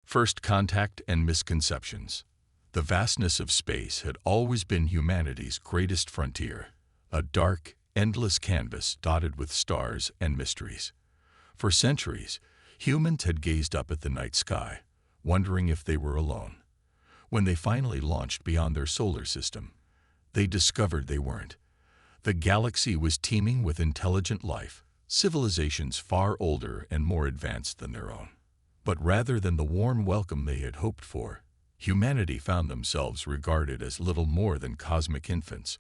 First contact and misconceptions. The vastness of space had always been humanity's greatest frontier, a dark, endless canvas dotted with stars and mysteries. For centuries, humans had gazed up at the night sky, wondering if they were alone. When they finally launched beyond their solar system, they discovered they weren't. The galaxy was teeming with intelligent life, civilizations far older and more advanced than their own. But rather than the warm welcome they had hoped for, humanity found themselves regarded as little more than cosmic infants,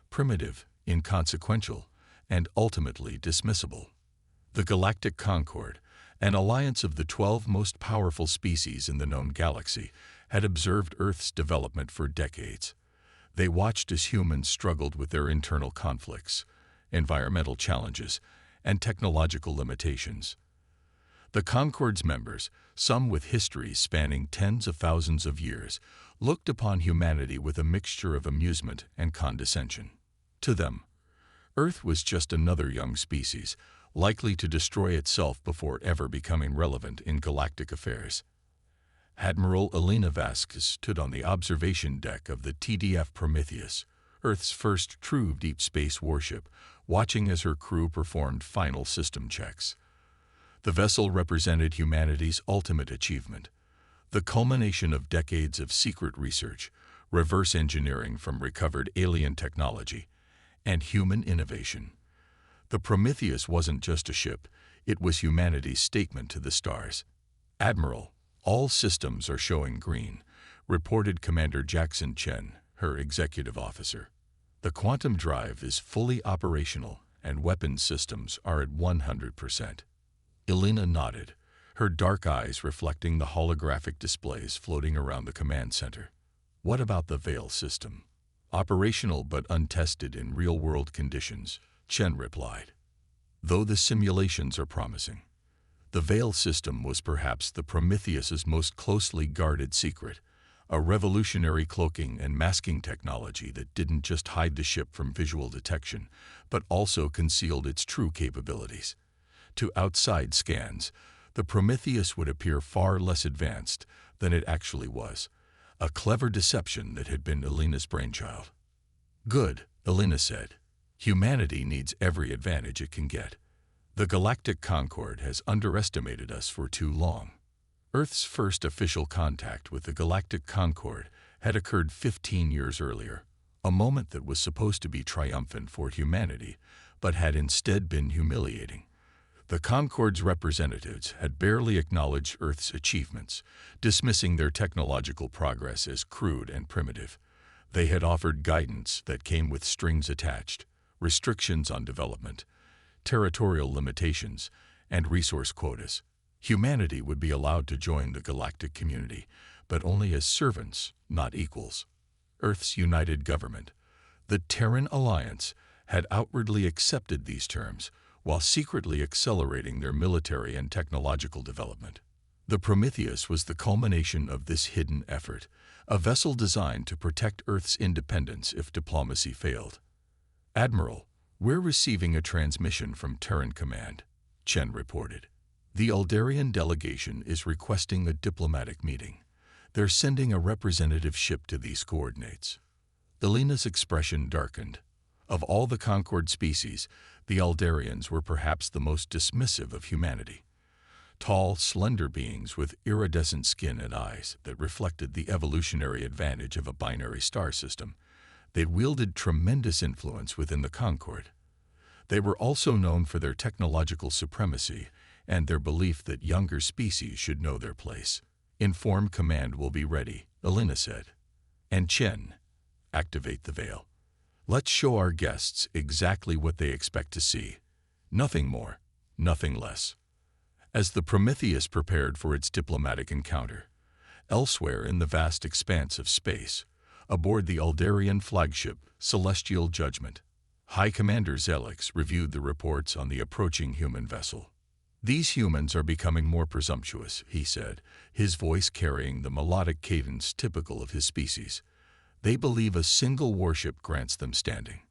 primitive, inconsequential, and ultimately dismissible. The Galactic Concord, an alliance of the 12 most powerful species in the known galaxy, had observed Earth's development for decades. They watched as humans struggled with their internal conflicts, environmental challenges, and technological limitations. The Concord's members, some with histories spanning tens of thousands of years, looked upon humanity with a mixture of amusement and condescension. To them, Earth was just another young species, likely to destroy itself before ever becoming relevant in galactic affairs. Admiral Elena Vasquez stood on the observation deck of the TDF Prometheus, Earth's first true deep space warship, watching as her crew performed final system checks. The vessel represented humanity's ultimate achievement, the culmination of decades of secret research, reverse engineering from recovered alien technology, and human innovation. The Prometheus wasn't just a ship, it was humanity's statement to the stars. "Admiral, all systems are showing green," reported Commander Jackson Chen, her executive officer. "The quantum drive is fully operational and weapons systems are at 100%. Elena nodded, her dark eyes reflecting the holographic displays floating around the command center. "What about the Veil system?" "Operational but untested in real-world conditions," Chen replied. "Though the simulations are promising." The Veil system was perhaps the Prometheus's most closely guarded secret, a revolutionary cloaking and masking technology that didn't just hide the ship from visual detection, but also concealed its true capabilities. To outside scans, the Prometheus would appear far less advanced than it actually was, a clever deception that had been Elena's brainchild. "Good," Elena said. "Humanity needs every advantage it can get. The Galactic Concord has underestimated us for too long." Earth's first official contact with the Galactic Concord had occurred 15 years earlier, a moment that was supposed to be triumphant for humanity, but had instead been humiliating. The Concord's representatives had barely acknowledged Earth's achievements, dismissing their technological progress as crude and primitive. They had offered guidance that came with strings attached, restrictions on development, territorial limitations, and resource quotas. Humanity would be allowed to join the galactic community, but only as servants, not equals. Earth's united government, the Terran Alliance, had outwardly accepted these terms, while secretly accelerating their military and technological development. The Prometheus was the culmination of this hidden effort, a vessel designed to protect Earth's independence if diplomacy failed. "Admiral, we're receiving a transmission from Terran Command," Chen reported. "The Aldarian delegation is requesting a diplomatic meeting. They're sending a representative ship to these coordinates." Elena's expression darkened. Of all the Concord species, the Aldarians were perhaps the most dismissive of humanity. Tall, slender beings with iridescent skin and eyes that reflected the evolutionary advantage of a binary star system, they wielded tremendous influence within the Concord. They were also known for their technological supremacy and their belief that younger species should know their place. "Informed command will be ready," Elena said. "And Chen, activate the Veil. Let's show our guests exactly what they expect to see. Nothing more, nothing less." As the Prometheus prepared for its diplomatic encounter, elsewhere in the vast expanse of space, aboard the Aldarian flagship Celestial Judgment, High Commander Zelix reviewed the reports on the approaching human vessel. "These humans are becoming more presumptuous," he said, his voice carrying the melodic cadence typical of his species. "They believe a single warship grants them standing."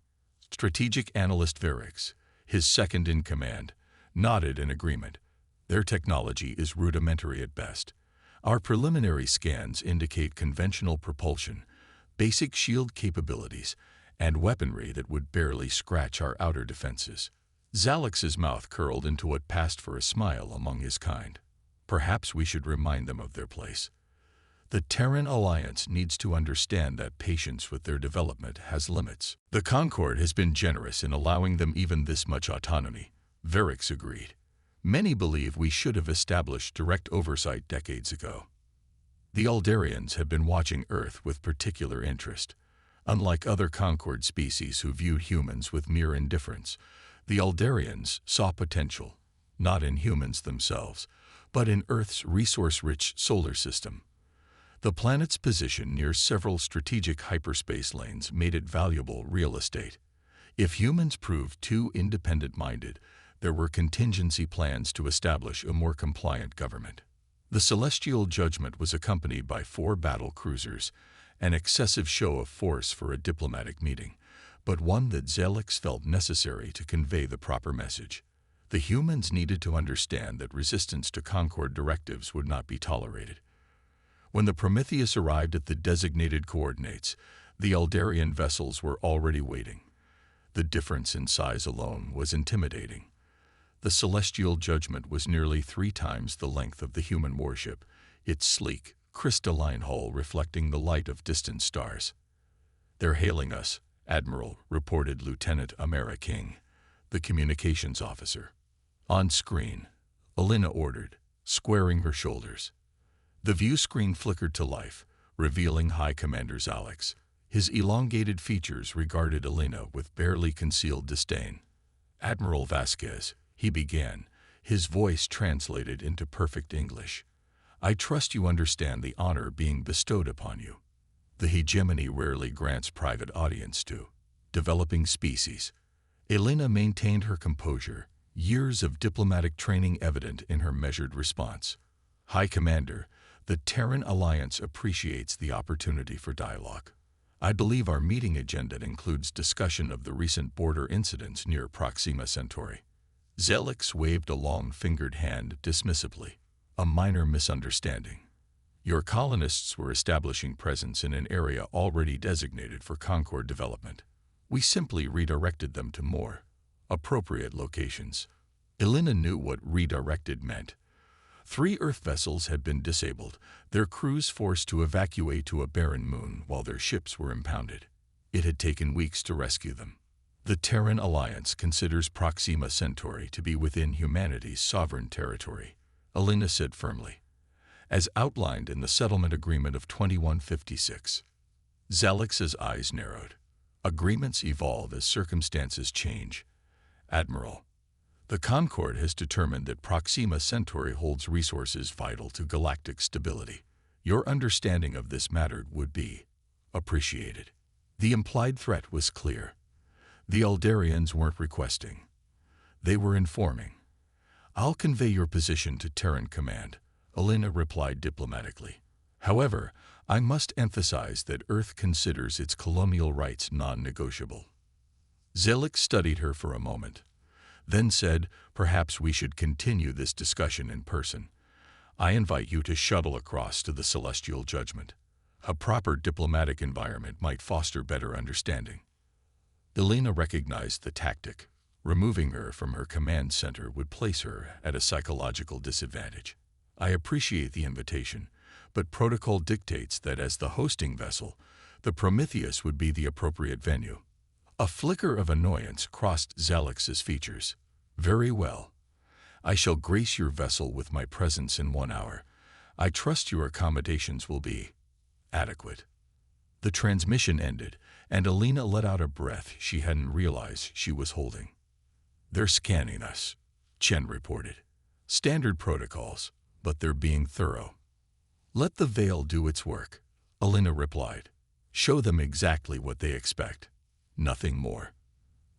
Strategic Analyst Verix, his second-in-command, nodded in agreement. "Their technology is rudimentary at best. Our preliminary scans indicate conventional propulsion, basic shield capabilities, and weaponry that would barely scratch our outer defenses. Zalix's mouth curled into what passed for a smile among his kind. Perhaps we should remind them of their place. The Terran Alliance needs to understand that patience with their development has limits. The Concord has been generous in allowing them even this much autonomy. Varix agreed. Many believe we should have established direct oversight decades ago. The Aldarians have been watching Earth with particular interest. Unlike other Concord species who viewed humans with mere indifference, the Aldarians saw potential, not in humans themselves, but in Earth's resource-rich solar system. The planet's position near several strategic hyperspace lanes made it valuable real estate. If humans proved too independent-minded, there were contingency plans to establish a more compliant government. The celestial judgment was accompanied by 4 battle cruisers, an excessive show of force for a diplomatic meeting, but one that Zalix felt necessary to convey the proper message. The humans needed to understand that resistance to Concord directives would not be tolerated. When the Prometheus arrived at the designated coordinates, the Aldarian vessels were already waiting. The difference in size alone was intimidating. The celestial judgment was nearly 3 times the length of the human warship, its sleek, crystalline hull reflecting the light of distant stars. "They're hailing us, Admiral," reported Lieutenant Amara King, the communications officer. On screen, Alina ordered, squaring her shoulders. The view screen flickered to life, revealing High Commander Zalix. His elongated features regarded Alina with barely concealed disdain. "Admiral Vasquez," he began, his voice translated into perfect English. "I trust you understand the honor being bestowed upon you. The hegemony rarely grants private audience to developing species." Alina maintained her composure, years of diplomatic training evident in her measured response. "High Commander, the Terran Alliance appreciates the opportunity for dialogue. I believe our meeting agenda includes discussion of the recent border incidents near Proxima Centauri." Zalix waved a long-fingered hand dismissively. "A minor misunderstanding. Your colonists were establishing presence in an area already designated for Concord development. We simply redirected them to more appropriate locations." Alina knew what redirected meant. 3 Earth vessels had been disabled, their crews forced to evacuate to a barren moon while their ships were impounded. It had taken weeks to rescue them. The Terran Alliance considers Proxima Centauri to be within humanity's sovereign territory, Alina said firmly, as outlined in the settlement agreement of 2156. Zalix's eyes narrowed. Agreements evolve as circumstances change. "Admiral, the Concord has determined that Proxima Centauri holds resources vital to galactic stability. Your understanding of this matter would be appreciated." The implied threat was clear. The Aldarians weren't requesting. They were informing. "I'll convey your position to Terran Command," Alina replied diplomatically. "However, I must emphasize that Earth considers its colonial rights non-negotiable." Zalix studied her for a moment, then said, "Perhaps we should continue this discussion in person. I invite you to shuttle across to the Celestial Judgment. A proper diplomatic environment might foster better understanding." Alina recognized the tactic. Removing her from her command center would place her at a psychological disadvantage. "I appreciate the invitation, but protocol dictates that as the hosting vessel, the Prometheus would be the appropriate venue." A flicker of annoyance crossed Zalix's features. "Very well. I shall grace your vessel with my presence in 1 hour. I trust your accommodations will be adequate." The transmission ended, and Alina let out a breath she hadn't realized she was holding. "They're scanning us," Chen reported. "Standard protocols, but they're being thorough." "Let the veil do its work," Alina replied. "Show them exactly what they expect. Nothing more."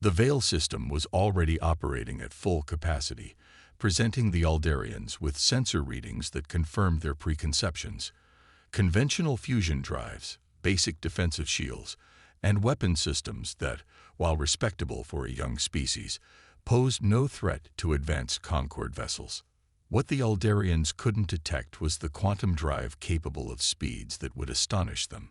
The veil system was already operating at full capacity, presenting the Aldarians with sensor readings that confirmed their preconceptions. Conventional fusion drives, basic defensive shields, and weapon systems that, while respectable for a young species, posed no threat to advanced Concord vessels. What the Aldarians couldn't detect was the quantum drive capable of speeds that would astonish them,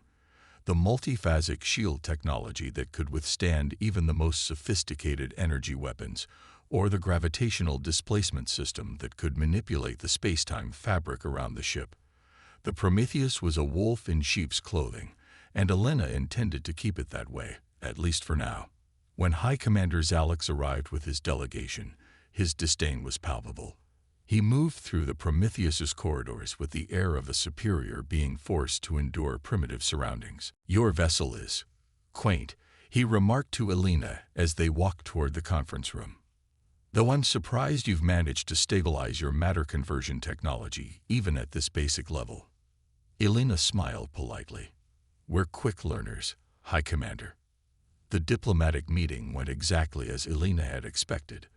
the multiphasic shield technology that could withstand even the most sophisticated energy weapons, or the gravitational displacement system that could manipulate the space-time fabric around the ship. The Prometheus was a wolf in sheep's clothing, and Elena intended to keep it that way, at least for now. When High Commander Zalix arrived with his delegation, his disdain was palpable. He moved through the Prometheus's corridors with the air of a superior being forced to endure primitive surroundings. "Your vessel is quaint," he remarked to Elena as they walked toward the conference room. "Though I'm surprised you've managed to stabilize your matter conversion technology, even at this basic level." Elena smiled politely. "We're quick learners, High Commander." The diplomatic meeting went exactly as Elena had expected.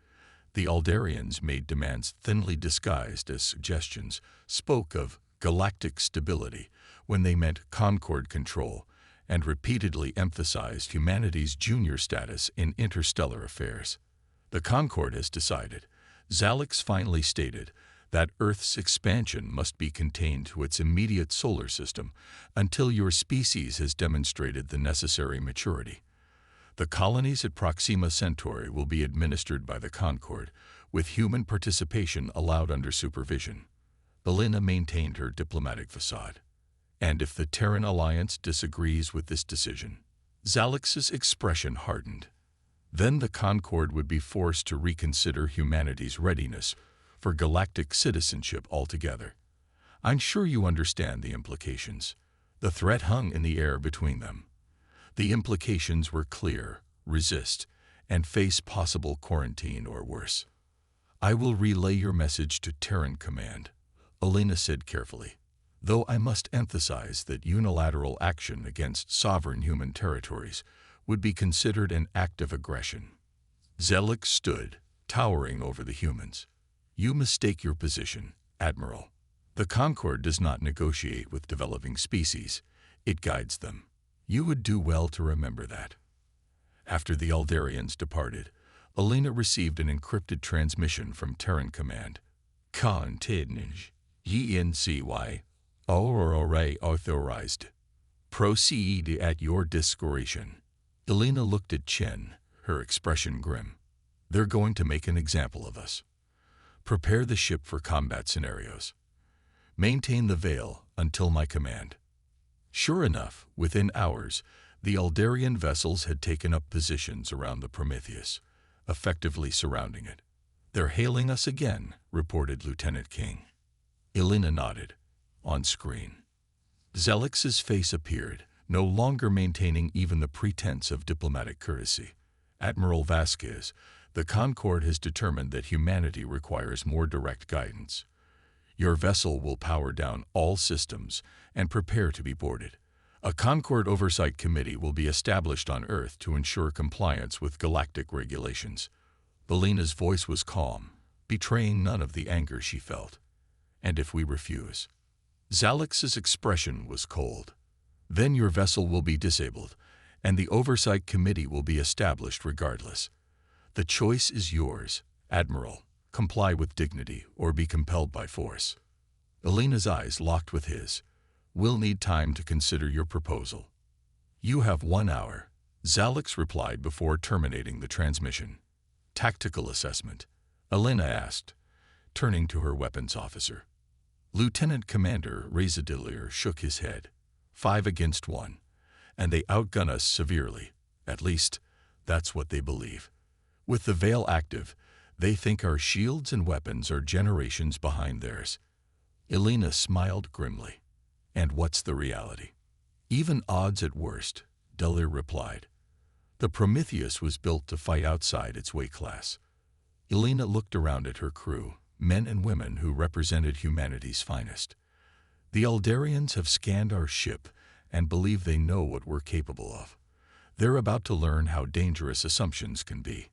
The Aldarians made demands thinly disguised as suggestions, spoke of galactic stability when they meant Concord control, and repeatedly emphasized humanity's junior status in interstellar affairs. "The Concord has decided," Zalix finally stated, "that Earth's expansion must be contained to its immediate solar system until your species has demonstrated the necessary maturity. The colonies at Proxima Centauri will be administered by the Concord, with human participation allowed under supervision." Elena maintained her diplomatic facade. "And if the Terran Alliance disagrees with this decision?" Zalix's expression hardened. "Then the Concord would be forced to reconsider humanity's readiness for galactic citizenship altogether. I'm sure you understand the implications." The threat hung in the air between them. The implications were clear: resist, and face possible quarantine or worse. "I will relay your message to Terran Command," Elena said carefully, "though I must emphasize that unilateral action against sovereign human territories would be considered an act of aggression." Zalix stood, towering over the humans. "You mistake your position, Admiral. The Concord does not negotiate with developing species, it guides them. You would do well to remember that." After the Aldarians departed, Elena received an encrypted transmission from Terran Command. "Containage, HFY Stories authorized. Proceed at your discretion." Elena looked at Chen, her expression grim. "They're going to make an example of us. Prepare the ship for combat scenarios. Maintain the veil until my command." Sure enough, within hours, the Aldarian vessels had taken up positions around the Prometheus, effectively surrounding it. "They're hailing us again," reported Lieutenant King. Elena nodded. On screen, Zalix's face appeared, no longer maintaining even the pretense of diplomatic courtesy. "Admiral Vasquez, the Concord has determined that humanity requires more direct guidance. Your vessel will power down all systems and prepare to be boarded. A Concord Oversight Committee will be established on Earth to ensure compliance with galactic regulations." Elena's voice was calm, betraying none of the anger she felt. "And if we refuse?" Zalix's expression was cold. "Then your vessel will be disabled, and the Oversight Committee will be established regardless. The choice is yours, Admiral. Comply with dignity or be compelled by force." Elena's eyes locked with his. "We'll need time to consider your proposal." "You have 1 hour," Zalix replied before terminating the transmission. "Tactical assessment?" Elena asked, turning to her weapons officer. Lieutenant Commander Razadilier shook his head. 5 against 1, and they outgun us severely. At least, that's what they believe. With the veil active, they think our shields and weapons are generations behind theirs." Elena smiled grimly. "And what's the reality?" "Even odds at worst," Delir replied. "The Prometheus was built to fight outside its weight class." Elena looked around at her crew, men and women who represented humanity's finest. "The Aldarians have scanned our ship and believe they know what we're capable of. They're about to learn how dangerous assumptions can be."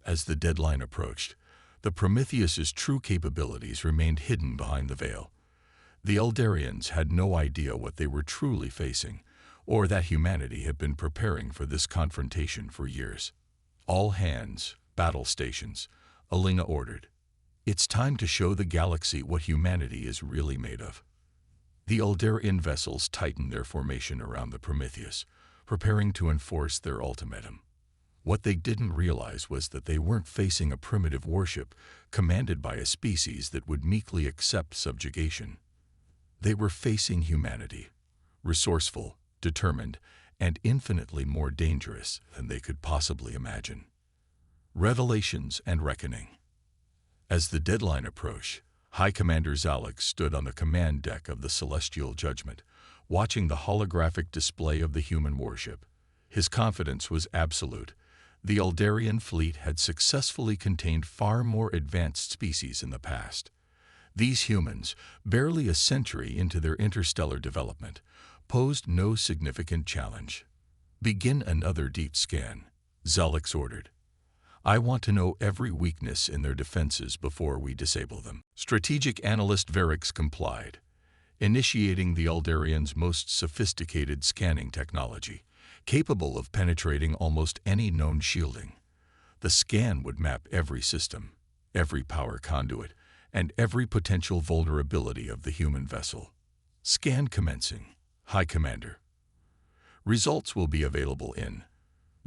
As the deadline approached, the Prometheus's true capabilities remained hidden behind the veil. The Aldarians had no idea what they were truly facing, or that humanity had been preparing for this confrontation for years. "All hands, battle stations," Elena ordered. It's time to show the galaxy what humanity is really made of. The Aldarian vessels tightened their formation around the Prometheus, preparing to enforce their ultimatum. What they didn't realize was that they weren't facing a primitive warship commanded by a species that would meekly accept subjugation. They were facing humanity, resourceful, determined, and infinitely more dangerous than they could possibly imagine. Revelations and reckoning. As the deadline approached, High Commander Zalix stood on the command deck of the Celestial Judgment, watching the holographic display of the human warship. His confidence was absolute. The Aldarian fleet had successfully contained far more advanced species in the past. These humans, barely a century into their interstellar development, posed no significant challenge. "Begin another deep scan," Zalix ordered. "I want to know every weakness in their defenses before we disable them." Strategic analyst Verix complied, initiating the Aldarians' most sophisticated scanning technology, capable of penetrating almost any known shielding. The scan would map every system, every power conduit, and every potential vulnerability of the human vessel. "Scan commencing, High Commander." "Results will be available in..."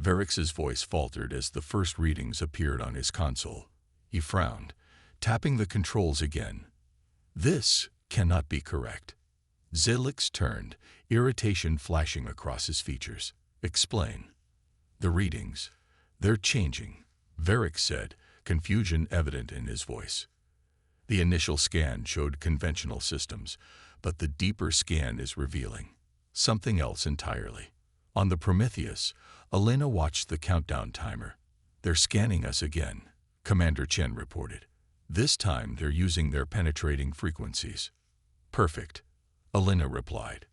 Verix's voice faltered as the first readings appeared on his console. He frowned, tapping the controls again. "This cannot be correct." Zalix turned, irritation flashing across his features. "Explain." "The readings. They're changing," Verix said, confusion evident in his voice. "The initial scan showed conventional systems, but the deeper scan is revealing something else entirely." On the Prometheus, Elena watched the countdown timer. "They're scanning us again," Commander Chen reported. "This time they're using their penetrating frequencies." "Perfect," Elena replied.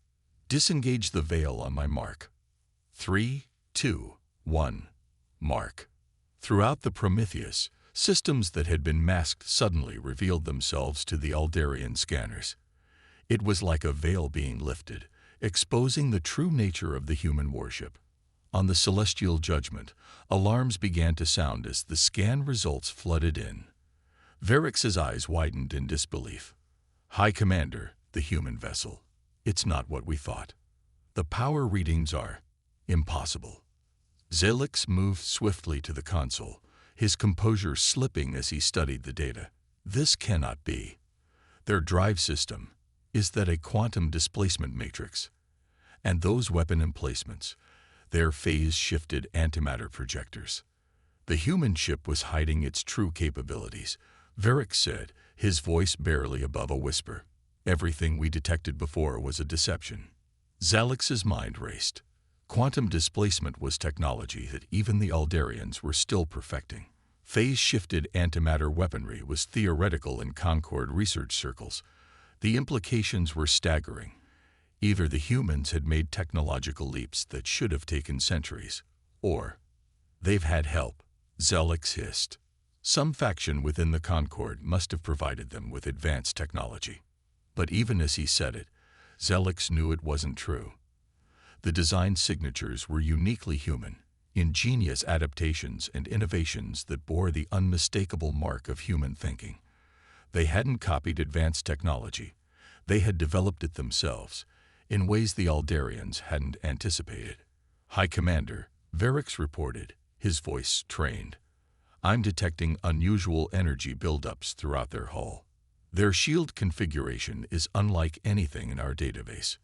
"Disengage the veil on my mark." 3, 2, 1, mark. Throughout the Prometheus, systems that had been masked suddenly revealed themselves to the Aldarian scanners. It was like a veil being lifted, exposing the true nature of the human warship. On the Celestial Judgment, alarms began to sound as the scan results flooded in. Verix's eyes widened in disbelief. "High Commander, the human vessel. It's not what we thought. The power readings are impossible." Zalix moved swiftly to the console, his composure slipping as he studied the data. "This cannot be. Their drive system, is that a quantum displacement matrix? And those weapon emplacements, they're phase-shifted antimatter projectors." The human ship was hiding its true capabilities, Verix said, his voice barely above a whisper. "Everything we detected before was a deception." Zalix's mind raced. Quantum displacement was technology that even the Aldarians were still perfecting. Phase-shifted antimatter weaponry was theoretical in Concord research circles. The implications were staggering. Either the humans had made technological leaps that should have taken centuries, or they've had help, Zalix hissed. Some faction within the Concord must have provided them with advanced technology. But even as he said it, Zalix knew it wasn't true. The design signatures were uniquely human, ingenious adaptations and innovations that bore the unmistakable mark of human thinking. They hadn't copied advanced technology. They had developed it themselves, in ways the Aldarians hadn't anticipated. "High Commander," Verix reported, his voice trained. "I'm detecting unusual energy buildups throughout their hull. Their shield configuration is unlike anything in our database."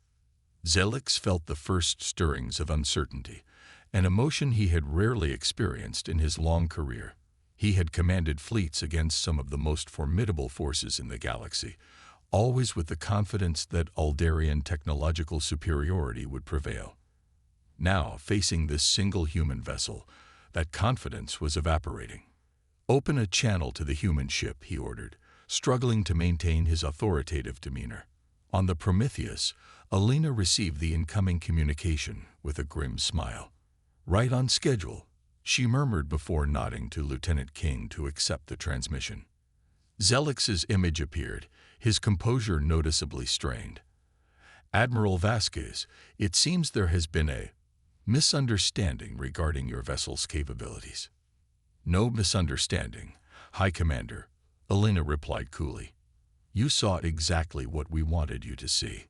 Zalix felt the first stirrings of uncertainty, an emotion he had rarely experienced in his long career. He had commanded fleets against some of the most formidable forces in the galaxy, always with the confidence that Aldarian technological superiority would prevail. Now, facing this single human vessel, that confidence was evaporating. "Open a channel to the human ship," he ordered, struggling to maintain his authoritative demeanor. On the Prometheus, Elena received the incoming communication with a grim smile. "Right on schedule," she murmured before nodding to Lieutenant King to accept the transmission. Zalix's image appeared, his composure noticeably strained. "Admiral Vasquez, it seems there has been a misunderstanding regarding your vessel's capabilities." "No misunderstanding, High Commander," Elena replied coolly. You saw exactly what we wanted you to see.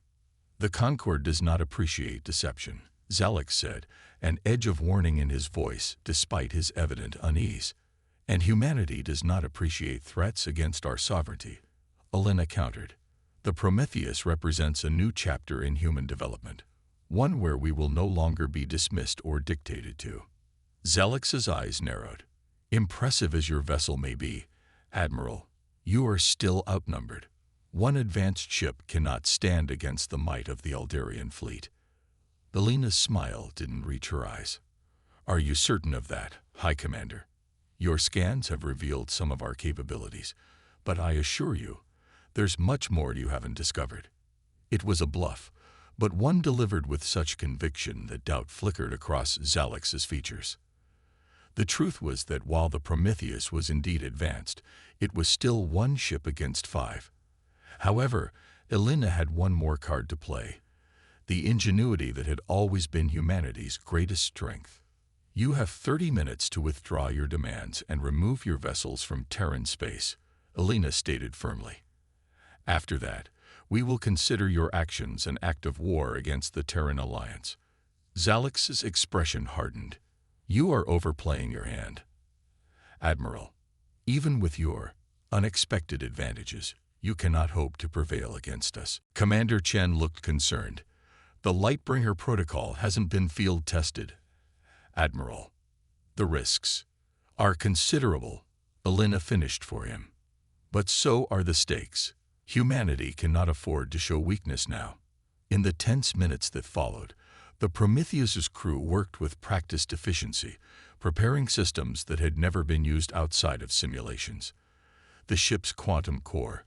The Concord does not appreciate deception, Zalix said, an edge of warning in his voice despite his evident unease. And humanity does not appreciate threats against our sovereignty, Elena countered. The Prometheus represents a new chapter in human development, one where we will no longer be dismissed or dictated to. Zalix's eyes narrowed. Impressive as your vessel may be, Admiral, you are still outnumbered. One advanced ship cannot stand against the might of the Eldarian fleet. Elena's smile didn't reach her eyes. Are you certain of that, High Commander? Your scans have revealed some of our capabilities, but I assure you, there's much more you haven't discovered. It was a bluff, but one delivered with such conviction that doubt flickered across Zalix's features. The truth was that while the Prometheus was indeed advanced, it was still one ship against 5. However, Elena had one more card to play, the ingenuity that had always been humanity's greatest strength. You have 30 minutes to withdraw your demands and remove your vessels from Terran space, Elena stated firmly. After that, we will consider your actions an act of war against the Terran Alliance. Zalix's expression hardened. You are overplaying your hand. Admiral, even with your unexpected advantages, you cannot hope to prevail against us. Commander Chen looked concerned. The Lightbringer protocol hasn't been field tested. Admiral, the risks are considerable, Elena finished for him. But so are the stakes. Humanity cannot afford to show weakness now. In the tense minutes that followed, the Prometheus's crew worked with practiced efficiency, preparing systems that had never been used outside of simulations. The ship's quantum core,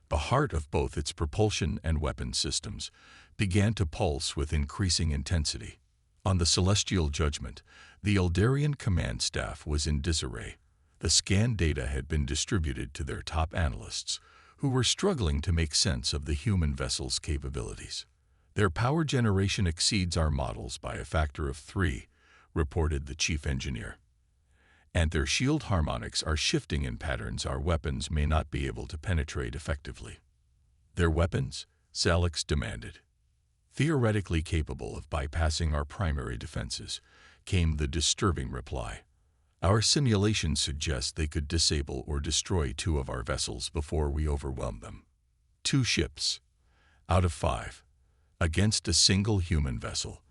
the heart of both its propulsion and weapon systems, began to pulse with increasing intensity. On the Celestial Judgment, the Eldarian command staff was in disarray. The scan data had been distributed to their top analysts, who were struggling to make sense of the human vessel's capabilities. Their power generation exceeds our models by a factor of 3, reported the chief engineer. And their shield harmonics are shifting in patterns our weapons may not be able to penetrate effectively. Their weapons? Zalix demanded. Theoretically capable of bypassing our primary defenses, came the disturbing reply. Our simulations suggest they could disable or destroy 2 of our vessels before we overwhelm them. 2 ships, out of 5, against a single human vessel.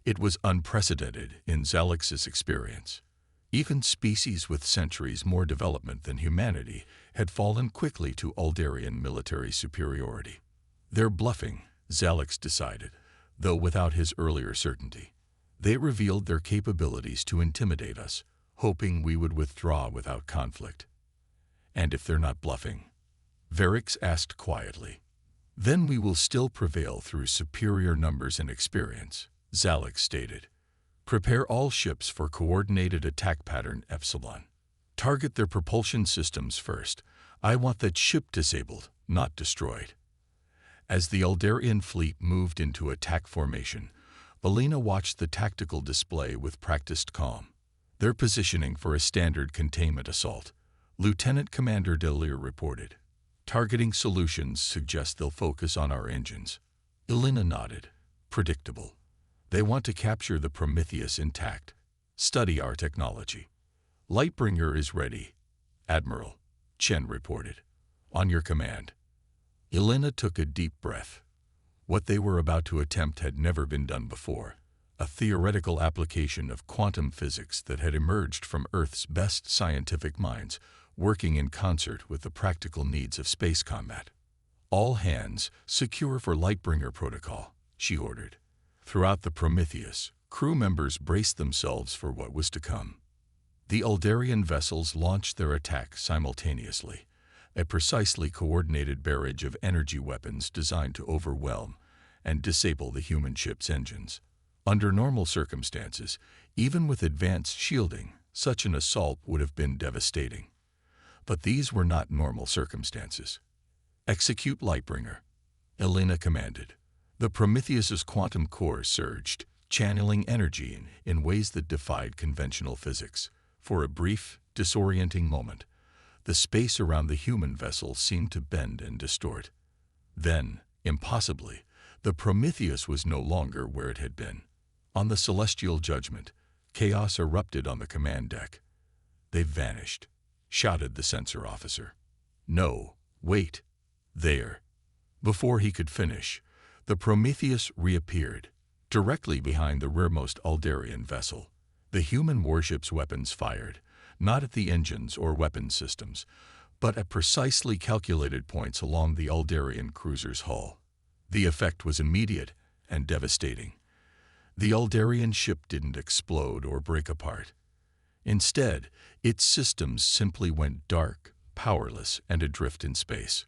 It was unprecedented in Zalix's experience. Even species with centuries more development than humanity had fallen quickly to Eldarian military superiority. They're bluffing, Zalix decided, though without his earlier certainty. They revealed their capabilities to intimidate us, hoping we would withdraw without conflict. And if they're not bluffing? Varix asked quietly. Then we will still prevail through superior numbers and experience, Zalix stated. Prepare all ships for coordinated attack pattern Epsilon. Target their propulsion systems first. I want that ship disabled, not destroyed. As the Eldarian fleet moved into attack formation, Elena watched the tactical display with practiced calm. They're positioning for a standard containment assault, Lieutenant Commander Delir reported. Targeting solutions suggest they'll focus on our engines. Elena nodded. Predictable. They want to capture the Prometheus intact. Study our technology. Lightbringer is ready, Admiral, Chen reported. On your command. Elena took a deep breath. What they were about to attempt had never been done before. A theoretical application of quantum physics that had emerged from Earth's best scientific minds, working in concert with the practical needs of space combat. All hands, secure for Lightbringer protocol, she ordered. Throughout the Prometheus, crew members braced themselves for what was to come. The Eldarian vessels launched their attack simultaneously, a precisely coordinated barrage of energy weapons designed to overwhelm and disable the human ship's engines. Under normal circumstances, even with advanced shielding, such an assault would have been devastating. But these were not normal circumstances. Execute Lightbringer, Elena commanded. The Prometheus's quantum core surged, channeling energy in ways that defied conventional physics. For a brief, disorienting moment, The space around the human vessel seemed to bend and distort. Then, impossibly, the Prometheus was no longer where it had been. On the celestial judgment, chaos erupted on the command deck. "They've vanished," shouted the sensor officer. "No, wait. There." Before he could finish, the Prometheus reappeared, directly behind the rearmost Aldarian vessel. The human warship's weapons fired, not at the engines or weapon systems, but at precisely calculated points along the Aldarian cruiser's hull. The effect was immediate and devastating. The Aldarian ship didn't explode or break apart. Instead, its systems simply went dark, powerless, and adrift in space.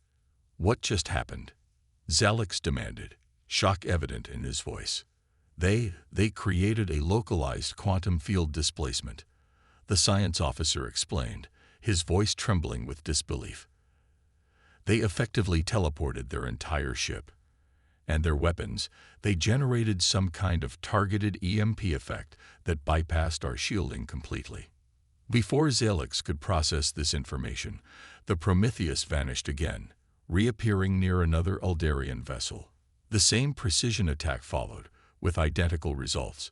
"What just happened?" Zalix demanded, shock evident in his voice. They created a localized quantum field displacement," the science officer explained, his voice trembling with disbelief. "They effectively teleported their entire ship. And their weapons, they generated some kind of targeted EMP effect that bypassed our shielding completely." Before Zalix could process this information, the Prometheus vanished again, reappearing near another Aldarian vessel. The same precision attack followed, with identical results.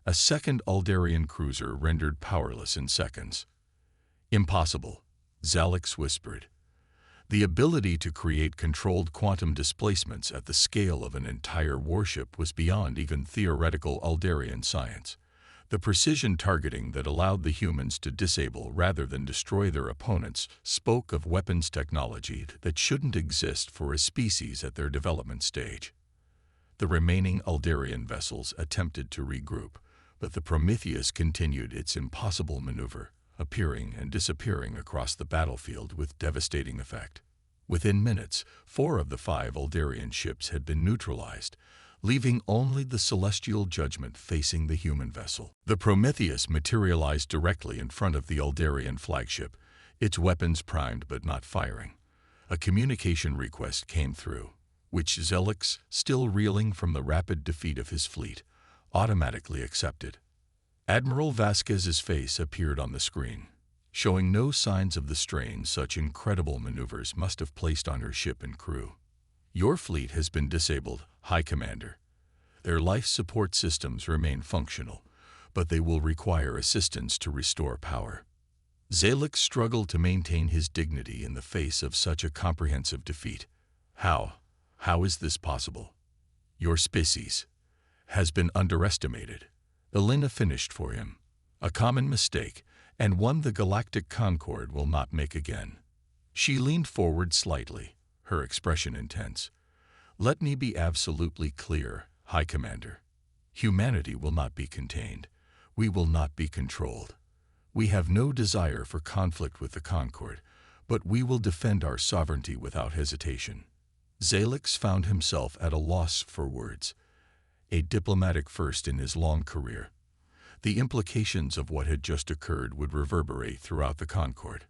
A second Aldarian cruiser rendered powerless in seconds. "Impossible," Zalix whispered. The ability to create controlled quantum displacements at the scale of an entire warship was beyond even theoretical Aldarian science. The precision targeting that allowed the humans to disable rather than destroy their opponents spoke of weapons technology that shouldn't exist for a species at their development stage. The remaining Aldarian vessels attempted to regroup, but the Prometheus continued its impossible maneuver, appearing and disappearing across the battlefield with devastating effect. Within minutes, 4 of the 5 Aldarian ships had been neutralized, leaving only the celestial judgment facing the human vessel. The Prometheus materialized directly in front of the Aldarian flagship, its weapons primed but not firing. A communication request came through, which Zalix, still reeling from the rapid defeat of his fleet, automatically accepted. Admiral Vasquez's face appeared on the screen, showing no signs of the strain such incredible maneuvers must have placed on her ship and crew. "Your fleet has been disabled, High Commander. Their life support systems remain functional, but they will require assistance to restore power." Zalix struggled to maintain his dignity in the face of such a comprehensive defeat. How is this possible? "Your species has been underestimated," Elena finished for him. "A common mistake, and one the Galactic Concord will not make again." She leaned forward slightly, her expression intense. "Let me be absolutely clear, High Commander. Humanity will not be contained. We will not be controlled. We have no desire for conflict with the Concord, but we will defend our sovereignty without hesitation." Zalix found himself at a loss for words. A diplomatic first in his long career. The implications of what had just occurred would reverberate throughout the Concord.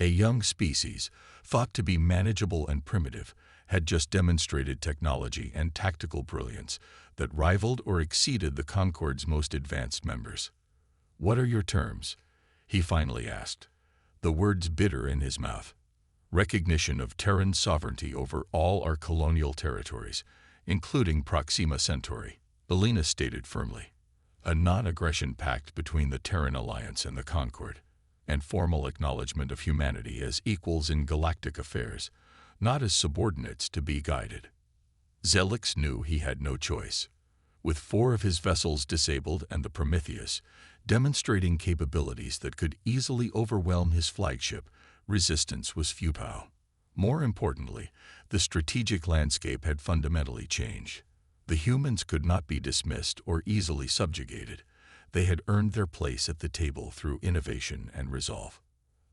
A young species, thought to be manageable and primitive, had just demonstrated technology and tactical brilliance that rivaled or exceeded the Concord's most advanced members. "What are your terms?" he finally asked, the words bitter in his mouth. "Recognition of Terran sovereignty over all our colonial territories, including Proxima Centauri," Elena stated firmly. "A non-aggression pact between the Terran Alliance and the Concord, and formal acknowledgement of humanity as equals in galactic affairs, not as subordinates to be guided." Zalix knew he had no choice. With 4 of his vessels disabled and the Prometheus demonstrating capabilities that could easily overwhelm his flagship, resistance was futile. More importantly, the strategic landscape had fundamentally changed. The humans could not be dismissed or easily subjugated. They had earned their place at the table through innovation and resolve.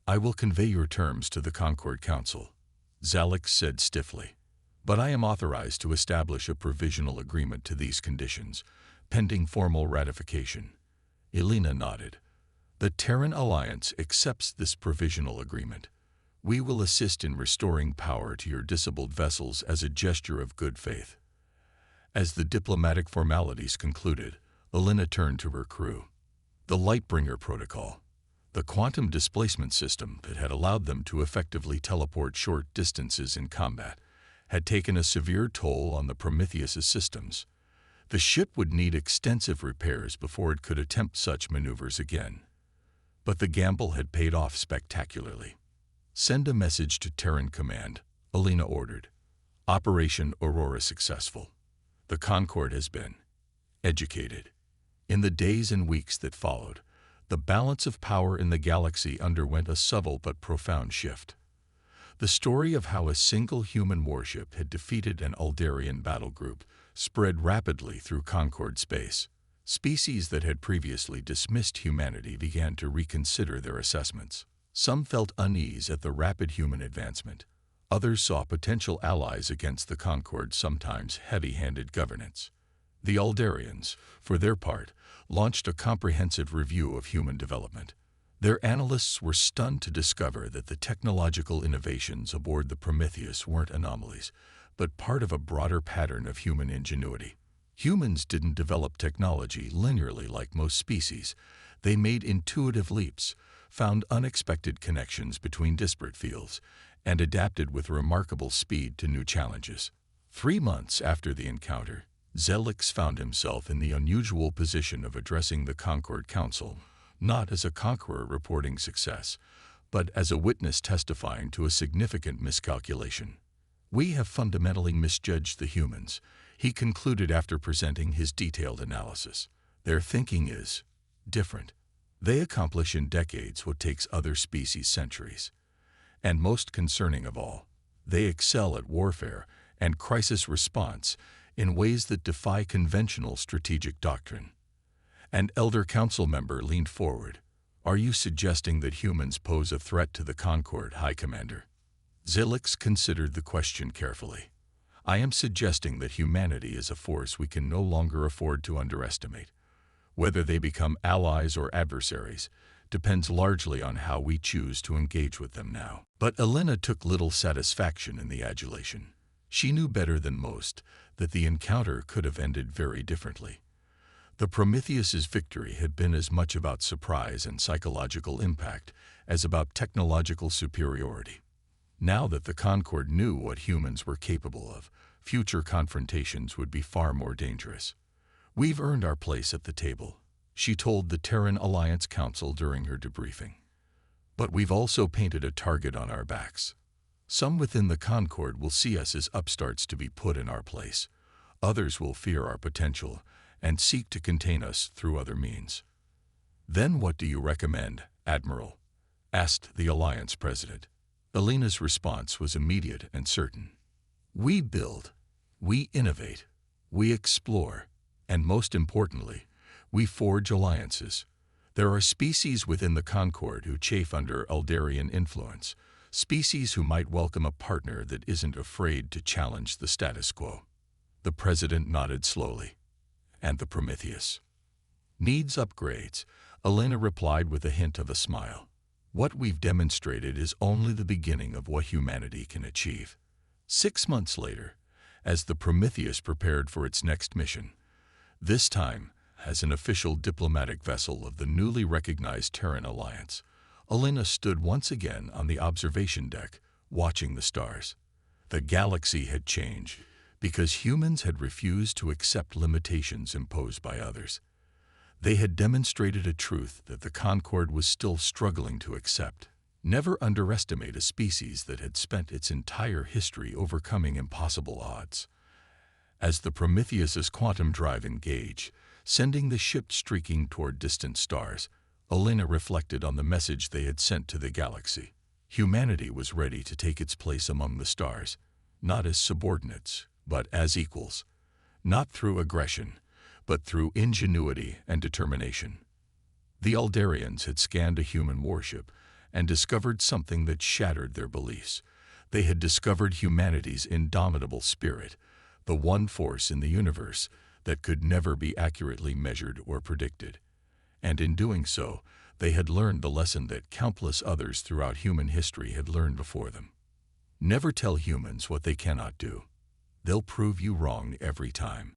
"I will convey your terms to the Concord Council," Zalix said stiffly. "But I am authorized to establish a provisional agreement to these conditions, pending formal ratification." Elena nodded. "The Terran Alliance accepts this provisional agreement. We will assist in restoring power to your disabled vessels as a gesture of good faith." As the diplomatic formalities concluded, Elena turned to her crew. "The Lightbringer Protocol. The quantum displacement system that had allowed them to effectively teleport short distances in combat had taken a severe toll on the Prometheus's systems. The ship would need extensive repairs before it could attempt such maneuvers again. But the gamble had paid off spectacularly. "Send a message to Terran Command," Alina ordered. "Operation Aurora successful. The Concorde has been educated." In the days and weeks that followed, the balance of power in the galaxy underwent a subtle but profound shift. The story of how a single human warship had defeated an Aldarian battle group spread rapidly through Concorde space. Species that had previously dismissed humanity began to reconsider their assessments. Some felt unease at the rapid human advancement. Others saw potential allies against the Concorde's sometimes heavy-handed governance. The Aldarians, for their part, launched a comprehensive review of human development. Their analysts were stunned to discover that the technological innovations aboard the Prometheus weren't anomalies, but part of a broader pattern of human ingenuity. Humans didn't develop technology linearly like most species. They made intuitive leaps, found unexpected connections between disparate fields, and adapted with remarkable speed to new challenges. 3 months after the encounter, Zelix found himself in the unusual position of addressing the Concorde Council, not as a conqueror reporting success, but as a witness testifying to a significant miscalculation. "We have fundamentally misjudged the humans," he concluded after presenting his detailed analysis. "Their thinking is different. They accomplish in decades what takes other species centuries. And most concerning of all, they excel at warfare and crisis response in ways that defy conventional strategic doctrine." An elder council member leaned forward. "Are you suggesting that humans pose a threat to the Concorde, High Commander?" Zelix considered the question carefully. "I am suggesting that humanity is a force we can no longer afford to underestimate. Whether they become allies or adversaries depends largely on how we choose to engage with them now." But Alina took little satisfaction in the adulation. She knew better than most that the encounter could have ended very differently. The Prometheus's victory had been as much about surprise and psychological impact as about technological superiority. Now that the Concorde knew what humans were capable of, future confrontations would be far more dangerous. "We've earned our place at the table," she told the Terran Alliance Council during her debriefing. "But we've also painted a target on our backs. Some within the Concorde will see us as upstarts to be put in our place. Others will fear our potential and seek to contain us through other means." "Then what do you recommend, Admiral?" asked the Alliance President. Alina's response was immediate and certain. "We build, we innovate, we explore, and most importantly, we forge alliances. There are species within the Concorde who chafe under Aldarian influence, species who might welcome a partner that isn't afraid to challenge the status quo." The President nodded slowly. "And the Prometheus?" "Needs upgrades," Alina replied with a hint of a smile. "What we've demonstrated is only the beginning of what humanity can achieve." 6 months later, as the Prometheus prepared for its next mission, this time as an official diplomatic vessel of the newly recognized Terran Alliance, Alina stood once again on the observation deck, watching the stars. The galaxy had changed because humans had refused to accept limitations imposed by others. They had demonstrated a truth that the Concorde was still struggling to accept. Never underestimate a species that had spent its entire history overcoming impossible odds. As the Prometheus's quantum drive engaged, sending the ship streaking toward distant stars, Alina reflected on the message they had sent to the galaxy. Humanity was ready to take its place among the stars, not as subordinates, but as equals. Not through aggression, but through ingenuity and determination. The Aldarians had scanned a human warship and discovered something that shattered their beliefs. They had discovered humanity's indomitable spirit, the one force in the universe that could never be accurately measured or predicted. And in doing so, they had learned the lesson that countless others throughout human history had learned before them. Never tell humans what they cannot do. They'll prove you wrong every time.